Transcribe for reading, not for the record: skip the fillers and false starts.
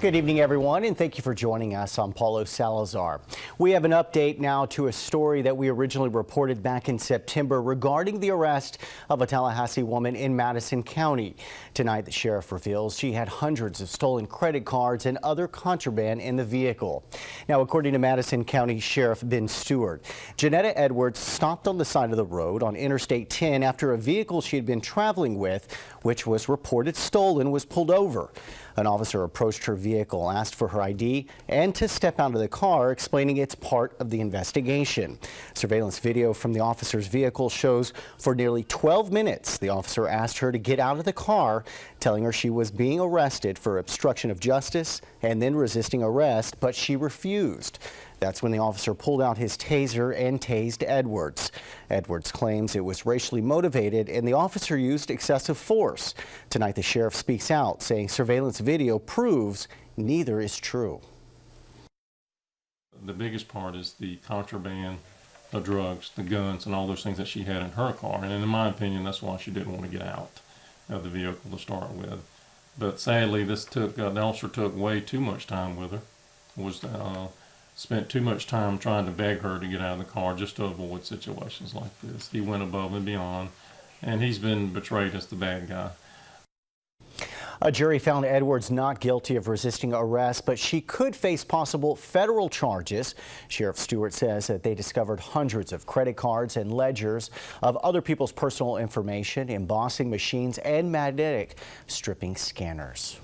Good evening, everyone, and thank you for joining us. I'm Paulo Salazar. We have an update now to a story that we originally reported back in September regarding the arrest of a Tallahassee woman in Madison County. Tonight, the sheriff reveals she had hundreds of stolen credit cards and other contraband in the vehicle. Now, according to Madison County Sheriff Ben Stewart, Janetta Edwards stopped on the side of the road on Interstate 10 after a vehicle she had been traveling with, which was reported stolen, was pulled over. An officer approached her vehicle, asked for her ID, and to step out of the car, explaining it's part of the investigation. Surveillance video from the officer's vehicle shows for nearly 12 minutes, the officer asked her to get out of the car, telling her she was being arrested for obstruction of justice and then resisting arrest, but she refused. That's when the officer pulled out his taser and tased Edwards. Edwards claims it was racially motivated and the officer used excessive force. Tonight, the sheriff speaks out, saying surveillance video proves neither is true. The biggest part is the contraband of drugs, the guns, and all those things that she had in her car. And in my opinion, that's why she didn't want to get out of the vehicle to start with. But sadly, the officer took way too much time with her. Spent too much time trying to beg her to get out of the car just to avoid situations like this. He went above and beyond, and he's been portrayed as the bad guy. A jury found Edwards not guilty of resisting arrest, but she could face possible federal charges. Sheriff Stewart says that they discovered hundreds of credit cards and ledgers of other people's personal information, embossing machines, and magnetic stripping scanners.